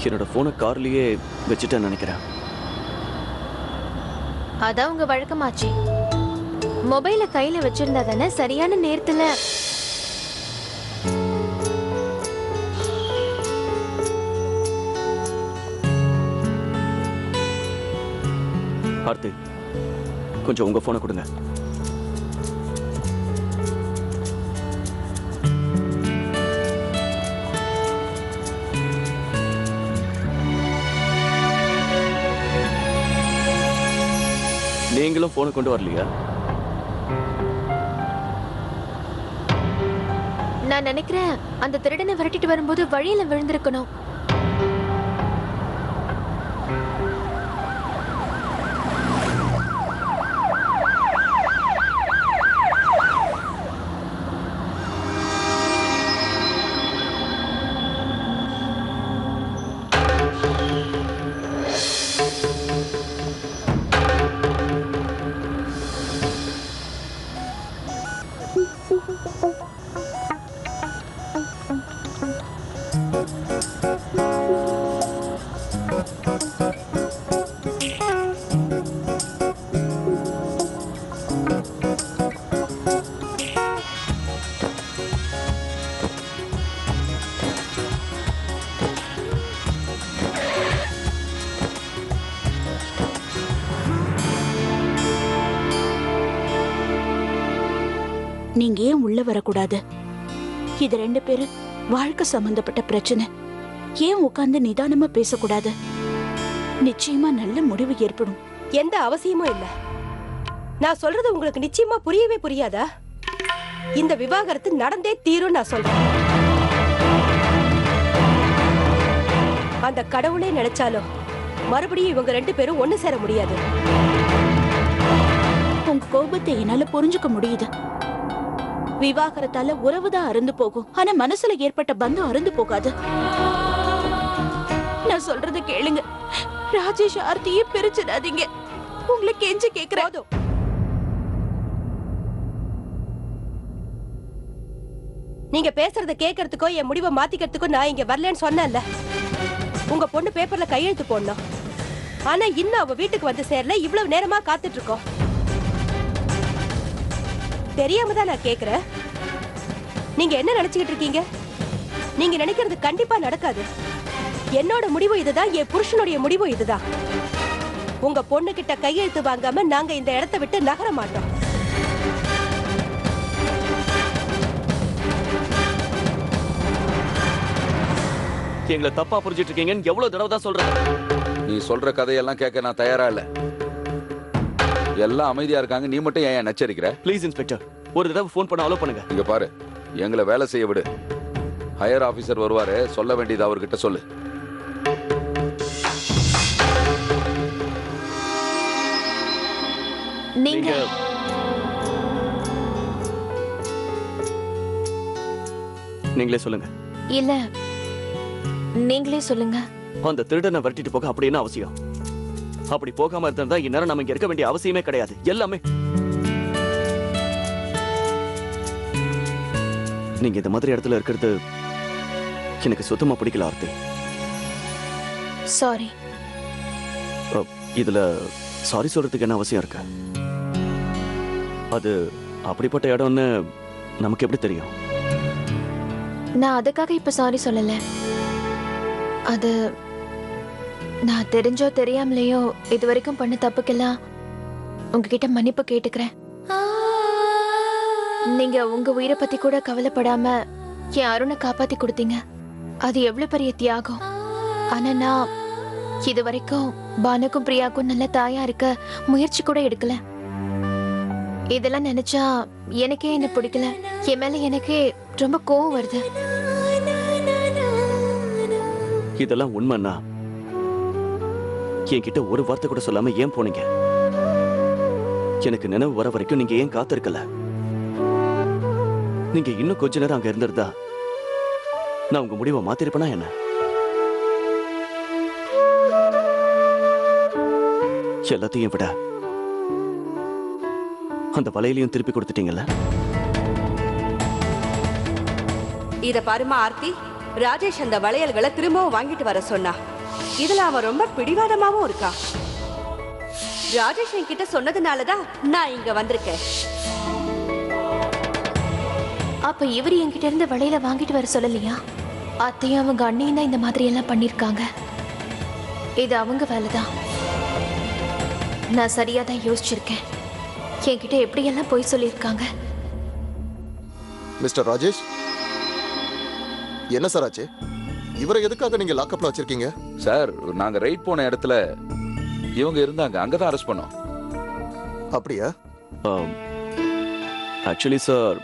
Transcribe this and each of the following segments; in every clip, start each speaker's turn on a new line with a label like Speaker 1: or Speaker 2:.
Speaker 1: என்னோட போனை கார்லயே வச்சுட்டேன்னு நினைக்கிறேன்.
Speaker 2: அதான் உங்க வழக்கமாச்சு. மொபைல கையில வச்சிருந்தா தானே சரியான நேரத்துல.
Speaker 1: ஆர்த்தி, கொஞ்சம் உங்க போனை கொடுங்க. நீங்களும் போனை கொண்டு வரலையா?
Speaker 2: நான் நினைக்கிறேன் அந்த திருடனை விரட்டிட்டு வரும்போது வழியில விழுந்திருக்கணும்.
Speaker 3: நீங்க ஏன் உள்ள வரக்கூடாது? இது 2 பேரு வாழ்க்கை சம்பந்தப்பட்ட பிரச்சனை. ஏன் உட்கார்ந்து நிதானமா பேசக்கூடாது? நிச்சயமா நல்ல முடிவு ஏற்படும்.
Speaker 4: எந்த அவசியமும் இல்ல. நான் சொல்றது உங்களுக்கு நிச்சயமா புரியவே புரியாதா? இந்த விவாகரத்து நடந்தே தீரும் நான் சொல்றேன். அந்த கடவுளே நினைச்சாலும் மறுபடியும் இவங்க 2 பேரும் ஒண்ணு சேர முடியாது.
Speaker 3: உங்க கோபத்தை என்னால புரிஞ்சுக்க முடியுது. விவாகரத்தால உறவுதான் அருந்து போகும், ஆனா மனசுல ஏற்பட்ட பந்தம் அருந்து போகாது. நான் சொல்றத கேளுங்க. ராஜேஷ் ஆர்த்தியை பிரிச்சிடாதீங்க. உங்களை கெஞ்சி கேக்குறேன்.
Speaker 4: நீங்க பேசுறத கேட்கறதுக்கோ என் முடிவை மாத்திக்கிறதுக்கோ நான் இங்க வரலன்னு சொன்னேன்ல. உங்க பொண்ணு பேப்பர்ல கையெழுத்து போடணும். ஆனா இன்னும் அவ வீட்டுக்கு வந்து சேரல. இவ்வளவு நேரமா காத்துட்டு இருக்கோம். தெரியாம தான் நான் கேக்குறேன். நீங்க என்ன நினைச்சுக்கிட்டு இருக்கீங்க? நீங்க நினைக்கிறது கண்டிப்பா நடக்காது. என்னோட முடிவு இதுதான், என் புருஷனுடைய முடிவு இதுதான். உங்க பொண்ணு கிட்ட கையெழுத்து வாங்காம நாங்க இந்த இடத்தை விட்டு நகர மாட்டோம்.
Speaker 1: எங்களை தப்பா புரிஞ்சிட்டு இருக்கீங்கன்னு எவ்வளவு தடவை தான் சொல்றேன்.
Speaker 5: நீ சொல்ற கதையெல்லாம் கேட்க நான் தயாரா இல்ல. எல்லாம் அமைதியா இருக்காங்க, நீ மட்டும் ஏன் நச்சரிக்கிற?
Speaker 1: ப்ளீஸ் இன்ஸ்பெக்டர், ஒரு தடவை ஃபோன் பண்ண அலோ பண்ணுங்க.
Speaker 5: இங்க பாரு, எங்களை வேலை செய்ய விடு. ஹையர் ஆபீசர் வருவாரு, சொல்ல வேண்டியது அவர்கிட்ட சொல்லு.
Speaker 2: நீங்க
Speaker 1: நீங்களே சொல்லுங்க.
Speaker 2: இல்ல, நீங்களே சொல்லுங்க.
Speaker 1: அந்த திருடனை விரட்டிட்டு போக அப்படி என்ன அவசியம்? அப்படி போகாம இருந்தா இந்நேரம் நம்ம இங்க இருக்க வேண்டிய அவசியமே கிடையாது. எல்லாமே நீங்க இந்த மாதிரி இடத்துல இருக்கிறது எனக்கு சுத்தமா பிடிக்கல ஆர்த்தி.
Speaker 2: சாரி.
Speaker 1: இதுல சாரி சொல்றதுக்கு என்ன அவசியம் இருக்கு? அது அப்படிப்பட்ட இடம்னு நமக்கு எப்படி தெரியும்?
Speaker 2: நான் அதுக்காக இப்ப சாரி சொல்லல. அது நான் தெரிஞ்சோ தெரியாமலையோ இது வரைக்கும் பண்ண தப்புக்கெல்லாம் உங்ககிட்ட மன்னிப்பு கேட்டுக்கிறேன். நீங்க உங்க உயிரை பத்தி கூட கவலைப்படாம என் அருணை காப்பாத்தி கொடுத்தீங்க. அது எவ்வளவு பெரிய தியாகம். ஆனா நான் இது வரைக்கும் பானுக்கும் பிரியாக்கும் நல்ல தாயா இருக்க முயற்சி கூட எடுக்கல. இதெல்லாம் நினைச்சா எனக்கே என்ன பிடிக்கல. என் மேல எனக்கே ரொம்ப கோவம் வருது.
Speaker 1: இதெல்லாம் உண்மைன்னா என்கிட்ட ஒரு வார்த்தை கூட சொல்லாம ஏன் போனீங்க? எனக்கு நினைவு வர வரைக்கும் நீங்க ஏன் காத்திருக்கல? நீங்க இன்னும் கொஞ்ச நேரம் அங்க இருந்திருந்தா நான் உங்க முடிவை மாத்திருப்பேனா என்ன? எல்லாத்தையும் விட அந்த வலையிலையும் திருப்பி கொடுத்துட்டீங்கல்ல?
Speaker 6: இத பாருமா ஆர்த்தி, ராஜேஷ் அந்த வளையல்களை திரும்பவும் வாங்கிட்டு வர சொன்னா. இதுல அவன் ரொம்ப பிடிவாதமாவும் இருக்கா. ராஜேஷ் என்கிட்ட சொன்னதுனாலதான் நான் இங்க வந்திருக்கேன்.
Speaker 2: அப்ப இவர் என்கிட்ட இருந்து வளையல வாங்கிட்டு வர சொல்லலையா? அத்தையும் அவங்க அண்ணியும் தான் இந்த மாதிரி எல்லாம் பண்ணிருக்காங்க. இது அவங்க வேலைதான். நான் சரியா தான் யோசிச்சிருக்கேன். என்கிட்ட எப்படியெல்லாம் போய் சொல்லியிருக்காங்க.
Speaker 7: மிஸ்டர் ராஜேஷ், என்ன சார் ஆச்சு? இவரை எதுக்காக நீங்க லாக்அப்ல வச்சிருக்கீங்க?
Speaker 5: சார், நாங்க ரைட் போன இடத்துல இவங்க இருந்தாங்க, அங்கதான் அரெஸ்ட் பண்ணோம்.
Speaker 7: அப்படியா?
Speaker 1: ஆக்சுவலி சார்,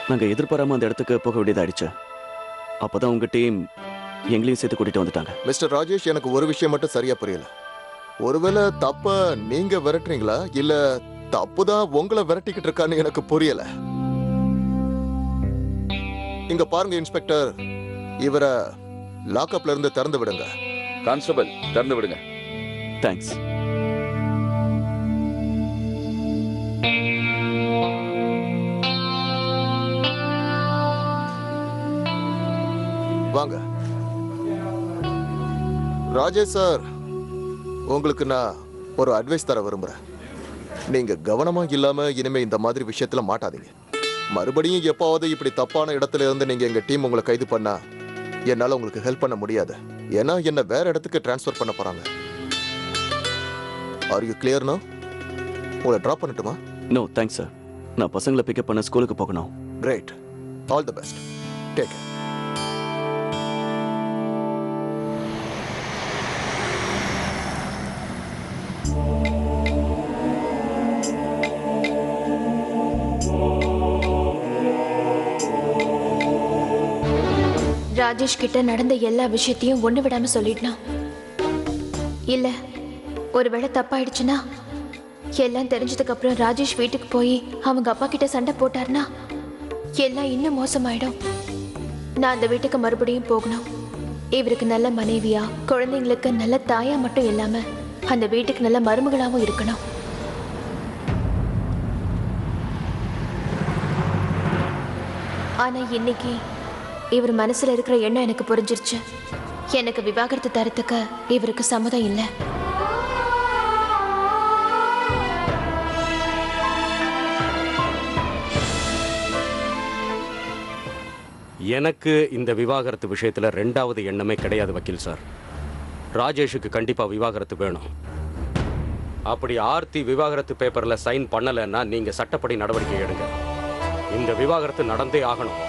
Speaker 1: நாங்க எதிர்பாராம அந்த இடத்துக்கு போக வேண்டியதாயிடுச்சு. அப்பதான் உங்க டீம் எங்களையும் சேர்த்து கூட்டிட்டு வந்துட்டாங்க.
Speaker 7: மிஸ்டர் ராஜேஷ், எனக்கு ஒரு விஷயம் மட்டும் சரியா புரியல. ஒருவேளை தப்ப நீங்க விரட்டுறீங்களா இல்ல தப்புதான் உங்களை விரட்டிக்கிட்டு இருக்கான்னு எனக்கு புரியல. இங்க பாருங்க இன்ஸ்பெக்டர், இவரை லாக்அப்ல இருந்து திறந்து விடுங்க.
Speaker 5: கான்ஸ்டபிள், திறந்து விடுங்க.
Speaker 1: தேங்க்ஸ்.
Speaker 7: வாங்க. ராஜேஷ் சார், உங்களுக்கு நான் ஒரு அட்வைஸ் தர விரும்புறேன். நீங்க கவனமா இல்லாம இனிமே இந்த மாதிரி விஷயத்துல மாட்டாதீங்க. மறுபடியும் எப்பாவது இப்படி தப்பான இடத்துல இருந்து நீங்க எங்க டீம் உங்களை கைது பண்ணா என்னால உங்களுக்கு ஹெல்ப் பண்ண முடியாது. ஏன்னா என்ன வேற இடத்துக்கு டிரான்ஸ்ஃபர் பண்ண போறாங்க. Are you clear no? உங்களை டிராப் பண்ணட்டுமா?
Speaker 1: No thanks sir. நான் பசங்களை பிக்கப் பண்ண ஸ்கூலுக்கு போகணும்.
Speaker 7: Great. All the best. Take care.
Speaker 2: Rajesh கிட்ட நடந்த எல்லா விஷயத்தையும் ஒண்ணு விடாம சொல்லிடணும். இல்ல ஒருவேளை தப்பாயிடுச்சுன்னா, எல்லாம் தெரிஞ்சதுக்கு அப்புறம் ராஜேஷ் வீட்டுக்கு போய் அவங்க அப்பா கிட்ட சண்டை போட்டாருன்னா எல்லாம் இன்னும் மோசமாயிடும். நான் அந்த வீட்டுக்கு மறுபடியும் போகணும். இவருக்கு நல்ல மனைவியா, குழந்தைங்களுக்கு நல்ல தாயா மட்டும் இல்லாம அந்த வீட்டுக்கு நல்ல மருமகளாவும் இருக்கணும். ஆனா இன்னைக்கு இவர் மனசுல இருக்கிற எண்ணம் எனக்கு புரிஞ்சிருச்சு. எனக்கு விவாகரத்து தரத்துக்கு இவருக்கு சம்மதம் இல்லை.
Speaker 8: எனக்கு இந்த விவாகரத்து விஷயத்துல ரெண்டாவது எண்ணமே கிடையாது வக்கீல் சார். ராஜேஷுக்கு கண்டிப்பா விவாகரத்து வேணும். அப்படி ஆர்த்தி விவாகரத்து பேப்பர்ல சைன் பண்ணலைன்னா நீங்க சட்டப்படி நடவடிக்கை எடுங்க. இந்த விவாகரத்து நடந்தே ஆகணும்.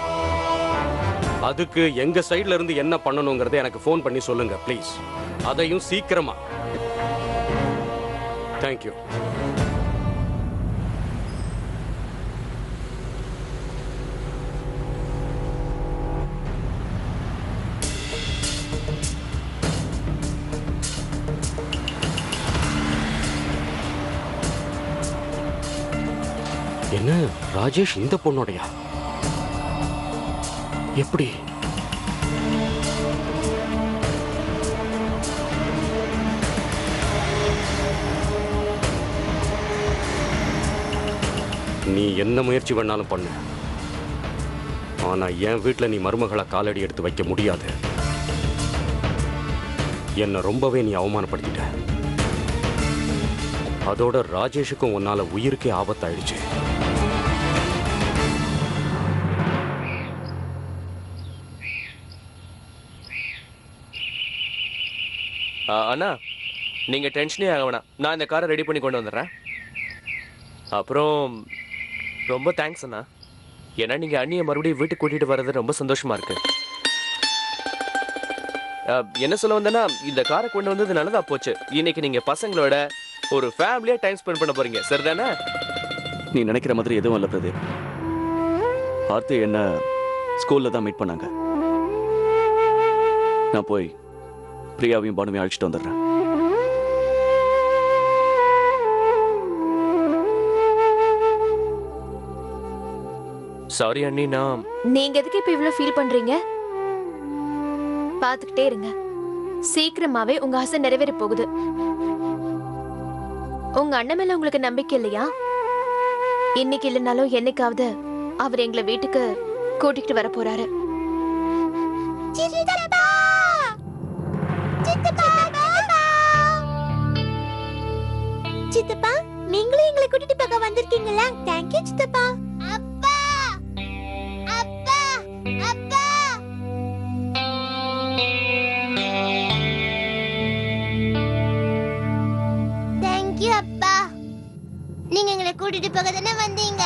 Speaker 8: அதுக்கு எங்க சைடுல இருந்து என்ன பண்ணணுங்கிறத எனக்கு ஃபோன் பண்ணி சொல்லுங்க ப்ளீஸ். அதையும் சீக்கிரமா. தேங்க்யூ. என்ன ராஜேஷ் இந்த பொண்ணோடையா? எப்படி? நீ என்ன முயற்சி வேணாலும் பண்ணு. ஆனா என் வீட்டுல நீ மருமகளை காலடி எடுத்து வைக்க முடியாது. என்ன ரொம்பவே நீ அவமானப்படுத்திட்ட. அதோட ராஜேஷுக்கும் உன்னால உயிருக்கே ஆபத்தாயிடுச்சு.
Speaker 9: அண்ணா, நீங்க டென்ஷனே ஆக வேணாம். நான் இந்த காரை ரெடி பண்ணி கொண்டு வந்துடுறேன். அப்புறம் ரொம்ப தேங்க்ஸ் அண்ணா. ஏன்னா நீங்க அண்ணியை மறுபடியும் வீட்டுக்கு கூட்டிட்டு வர்றது ரொம்ப சந்தோஷமா இருக்கு. என்ன சொல்ல வந்தேன்னா, இந்த காரை கொண்டு வந்தது நல்லதா போச்சு. இன்னைக்கு நீங்க பசங்களோட ஒரு ஃபேமிலியா டைம் ஸ்பெண்ட் பண்ண போறீங்க, சரிதானே?
Speaker 1: நீ நினைக்கிற மாதிரி எதுவும் இல்லை பிரதீப். ஆர்த்தி என்ன ஸ்கூல்ல தான் மீட் பண்ணாங்க. நான் போய் பிரியாவையும் பானுவையும் அழைச்சிட்டு வந்துடுறேன்.
Speaker 9: சாரி அண்ணி, நான்
Speaker 2: நீங்க எதுக்கு இப்ப இவ்வளவு ஃபீல் பண்றீங்க? பாத்துக்கிட்டே இருங்க, சீக்கிரமாவே உங்க ஆசை நிறைவேற போகுது. உங்க அண்ணன் மேல உங்களுக்கு நம்பிக்கை இல்லையா? இன்னைக்கு இல்லைனாலும் என்னைக்காவது அவர் எங்களை வீட்டுக்கு கூட்டிட்டு வர போறாரு.
Speaker 10: சித்தப்பா, நீங்களும் எங்களை கூட்டிட்டு போக வந்திருக்கீங்களா? தேங்க்யூ சித்தப்பா. அப்பா அப்பா அப்பா, தேங்க்யூ அப்பா. நீங்க எங்களை கூட்டிட்டு போக தானே வந்தீங்க.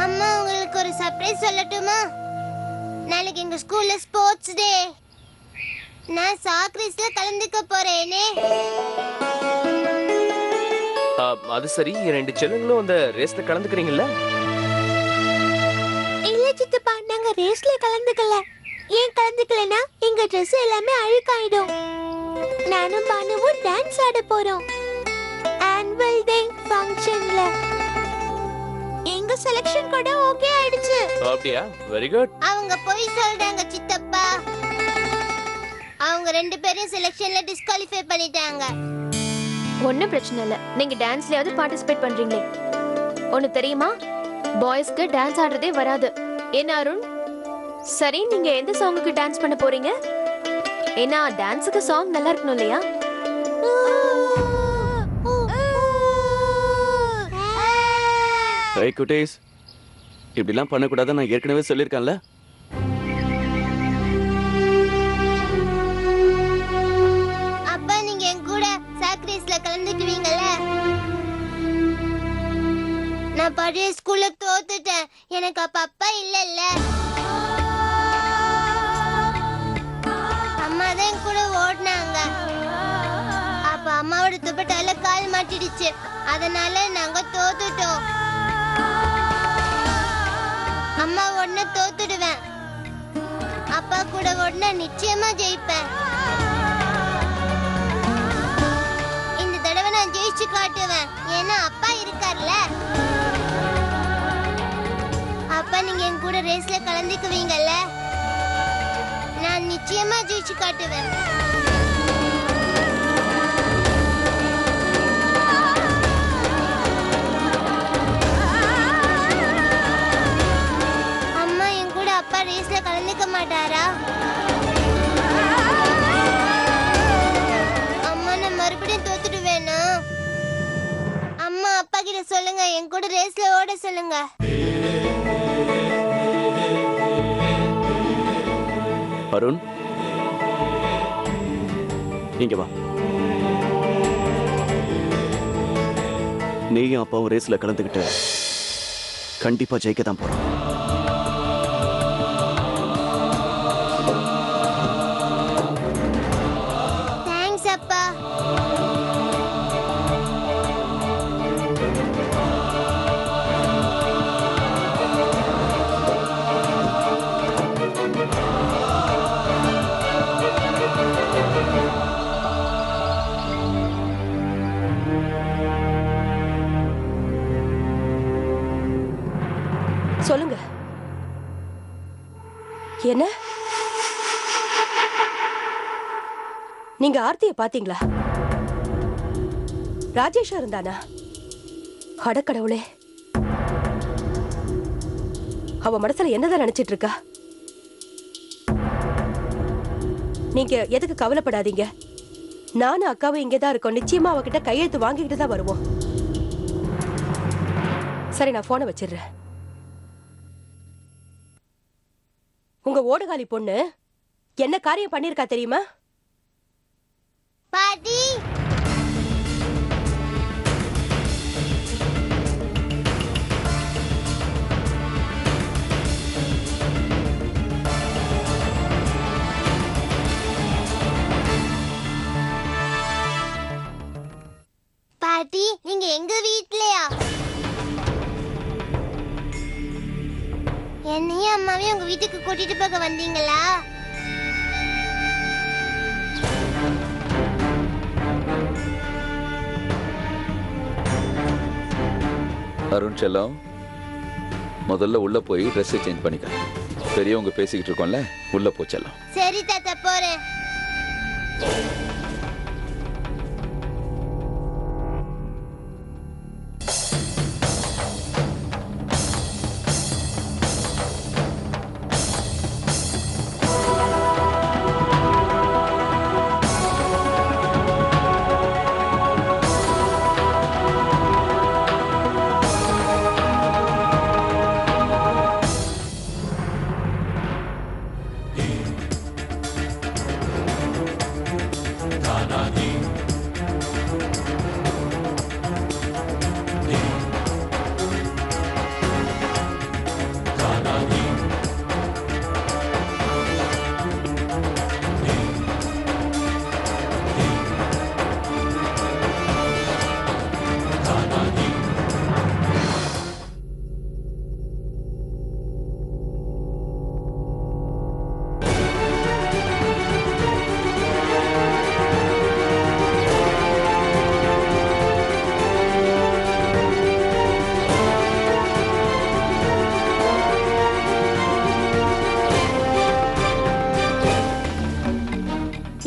Speaker 10: அம்மா, உங்களுக்கு ஒரு சர்ப்ரைஸ் சொல்லட்டுமா? நாளைக்கு எங்க ஸ்கூல்ல ஸ்போர்ட்ஸ் டே. நான் சாக் ரேஸ்ல கலந்துக்க போறேனே.
Speaker 9: அது சரி, ரெண்டு செல்லுங்களும் அந்த ரேஸ்ல கலந்துக்கிறீங்கல்ல?
Speaker 10: இல்ல சித்தப்பா, நாங்க ரேஸ்ல கலந்துக்கல. ஏன் கலந்துக்கலனா எங்க Dress எல்லாமே அழுக்காயிடும். நானும் பானுவும் டான்ஸ் ஆட போறோம் ஆனுவல் டே ஃபங்க்ஷன்ல. எங்க செலக்ஷன் கூட ஓகே ஆயிடுச்சு.
Speaker 9: அப்படியா? Very good.
Speaker 10: அவங்க போய் சொல்றாங்க சித்தப்பா. அவங்க ரெண்டு பேரும் செலக்ஷன்ல டிஸ்குவாலிஃபை பண்ணிட்டாங்க.
Speaker 2: ஒன்னும் பிரச்சனை இல்ல, நீங்க டான்ஸ்லயாவது பார்ட்டிசிபேட் பண்றீங்களே. ஒன்னு தெரியுமா, பாய்ஸ்க்கு டான்ஸ் ஆடுறதே வராது. என்ன அருண்? சரி, நீங்க எந்த சாங்குக்கு டான்ஸ் பண்ண போறீங்க? ஏன்னா டான்ஸுக்கு சாங் நல்லா இருக்கணும் இல்லையா?
Speaker 1: ஏய் குட்டீஸ், இப்படிலாம் பண்ணக்கூடாது, நான் ஏற்கனவே சொல்லியிருக்கேன்ல.
Speaker 10: அப்பா, நீங்க என் கூட சாக் ரேஸ்ல கலந்துக்குவீங்கல்ல? நான் பழைய ஸ்கூல்ல தோத்துட்டேன். எனக்கு அப்ப அப்பா இல்லல்ல. அம்மா தான் என் கூட ஓடினாங்க. அப்ப அம்மாவோட துப்பட்டால கால் மாட்டிடுச்சு. அதனால நாங்க தோத்துட்டோம். அம்மா உடனே தோத்துடுவேன். அப்பா கூட உடனே நிச்சயமா ஜெயிப்பேன். இந்த தடவை நான் ஜெயிச்சு காட்டுவேன். ஏன்னா அப்பா இருக்கார்ல. அப்பா, நீங்க என் கூட ரேஸ்ல கலந்துக்குவீங்கல்ல? நான் நிச்சயமா ஜெயிச்சு காட்டுவேன். அம்மா, என் கூட அப்பா ரேஸ்ல கலந்துக்க மாட்டாரா? அம்மா, நான் மறுபடியும் தோத்துடுவேனா? அம்மா, அப்பா கிட்ட சொல்லுங்க, என் கூட ரேஸ்ல ஓட சொல்லுங்க.
Speaker 1: அருண், இங்க வா. நீயும் அப்பாவும் ரேஸ்ல கலந்துக்கிட்டு கண்டிப்பா ஜெயிக்க தான் போறோம்.
Speaker 10: தேங்க்ஸ் அப்பா.
Speaker 4: சொல்லுங்க. என்ன? நீங்க ஆர்த்தியை பாத்தீங்களா? ராஜேஷா இருந்தானா? அடக்கடவுளே, அவ மனசுல என்னதான் நினைச்சிட்டு இருக்கா? நீங்க எதுக்கு கவலைப்படாதீங்க. நானும் அக்காவும் இங்கதான் இருக்கோம். நிச்சயமா அவகிட்ட கையெழுத்து வாங்கிக்கிட்டு தான் வருவோம். சரி, நான் போனை வச்சிடுறேன். உங்க ஓடுகாலி பொண்ணு என்ன காரியம் பண்ணிருக்கா தெரியுமா?
Speaker 10: பாட்டி, பாட்டி நீங்க எங்க வீட்லயா? என்னையும் அம்மாவையும் உங்க வீட்டுக்கு கூட்டிட்டு போக வந்தீங்களா?
Speaker 5: அருண் செல்லம், முதல்ல உள்ள போய் ட்ரெஸ் சேஞ்ச் பண்ணிக்க. பெரியவங்க பேசிக்கிட்டு இருக்கோம்ல, உள்ள போ செல்லம்.
Speaker 10: சரி தாத்தா, போறேன்.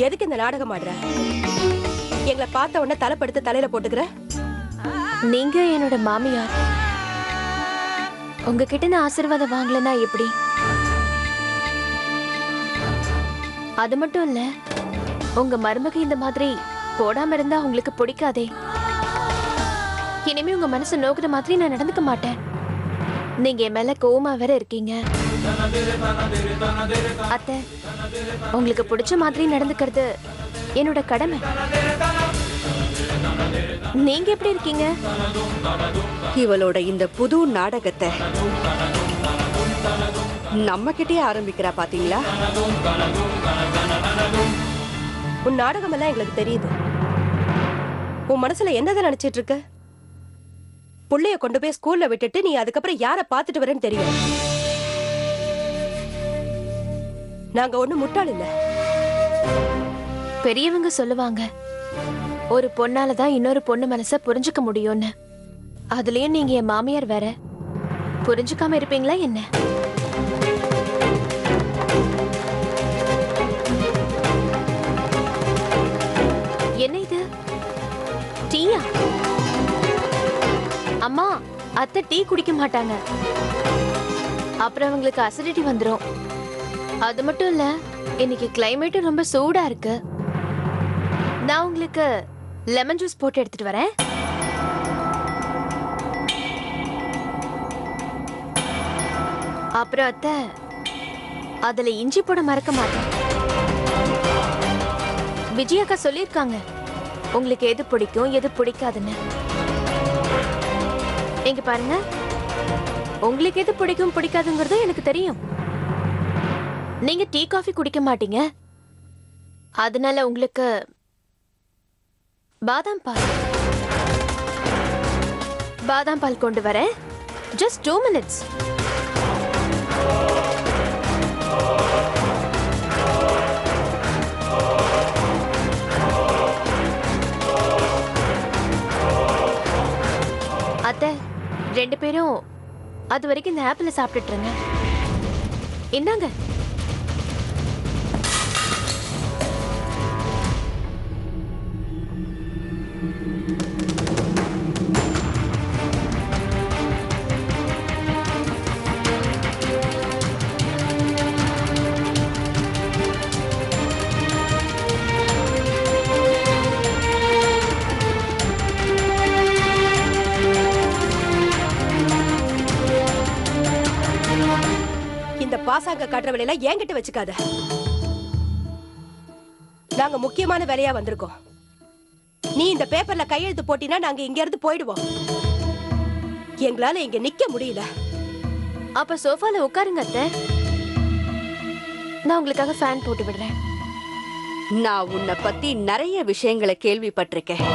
Speaker 4: எதுக்கு இந்த நாடகம் ஆடுற? எங்களை பார்த்த உடனே தலைப்படுத்து தலையில போட்டுக்கிற?
Speaker 2: நீங்க என்னோட மாமியார். உங்ககிட்ட நான் ஆசீர்வாதம் வாங்கலன்னா எப்படி? அது மட்டும் இல்ல, உங்க மருமக இந்த மாதிரி போடாம இருந்தா உங்களுக்கு பிடிக்காதே. இனிமே உங்க மனசு நோக்குற மாதிரி நான் நடந்துக்க மாட்டேன். நீங்க என் மேல கோவமா வேற இருக்கீங்க. அத்தை, உங்களுக்கு பிடிச்ச மாதிரி நடந்துக்கிறது என்னோட கடமை. நீங்க எப்படி இருக்கீங்க?
Speaker 6: இவளோட இந்த புது நாடகத்தை நம்ம கிட்டே ஆரம்பிக்கிறா பாத்தீங்களா?
Speaker 4: உன் நாடகம் எல்லாம் எங்களுக்கு தெரியுது. உன் மனசுல என்னதான் நினைச்சிட்டு இருக்க? புள்ளைய கொண்டு போய் ஸ்கூல்ல விட்டுட்டு நீ அதுக்கப்புறம் யார பாத்துட்டு வரேன்னு தெரியும். நாங்க ஒண்ணு முட்டாள் இல்ல.
Speaker 2: பெரியவங்க சொல்லுவாங்க, ஒரு பொண்ணாலதான் இன்னொரு பொண்ணு மனச புரிஞ்சுக்க முடியும்னு. அதுலயும் நீங்க என் மாமியார் வேற. புரிஞ்சுக்காம இருப்பீங்களா என்ன? என்ன இது? டீயா? அம்மா, அத்தை டீ குடிக்க மாட்டாங்க. அப்புறம் அவங்களுக்கு அசிடிட்டி வந்துடும். அது மட்டும் இல்ல, இன்னைக்கு கிளைமேட் ரொம்ப சூடா இருக்கு. நான் உங்களுக்கு லெமன் ஜூஸ் போட்டு எடுத்துட்டு வரேன். அப்புறம் அத்தை, அதுல இஞ்சி போட மறக்க மாட்டேன். விஜயாக்கா சொல்லியிருக்காங்க உங்களுக்கு எது பிடிக்கும் எது பிடிக்காதுன்னு. இங்க பாருங்க, உங்களுக்கு எது பிடிக்கும் பிடிக்காதுங்கிறது எனக்கு தெரியும். நீங்க டீ காஃபி குடிக்க மாட்டீங்க, அதனால உங்களுக்கு பாதாம் பால் கொண்டு வரேன். Just 2 minutes. அத்தை, 2 பேரும் அது வரைக்கும் இந்த ஆப்பிள் சாப்பிட்டுட்டு இருங்க. இந்தாங்க.
Speaker 4: பாசாங்க காட்டுற வேலையெல்லாம் என்கிட்ட வச்சுக்காத. நாங்க முக்கியமான வேலையா வந்திருக்கோம். நீ இந்த பேப்பர்ல கையெழுத்து போட்டினா நாங்க இங்க இருந்து போயிடுவோம். எங்களால இங்க நிக்க முடியல.
Speaker 2: அப்ப சோஃபால உட்காருங்க அத்தை. நான் உங்களுக்காக ஃபேன் போட்டு விடுறேன்.
Speaker 6: நான் உன்னை பத்தி நிறைய விஷயங்களை கேள்விப்பட்டிருக்கேன்.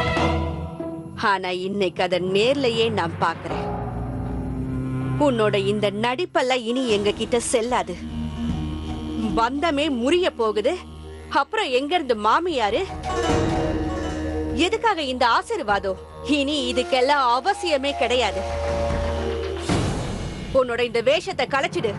Speaker 6: ஆனா இன்னைக்கு அத நேர்லயே நான் பாக்குறேன். உன்னோட இந்த நடிப்பெல்லாம் இனி எங்க கிட்ட செல்லாது. பந்தமே முறிய போகுது. அப்புறம் எங்க இருந்து மாமியாரு? எதுக்காக இந்த ஆசீர்வாதம்? இனி இதுக்கெல்லாம் அவசியமே கிடையாது. உன்னோட இந்த வேஷத்தை கலைச்சிடு.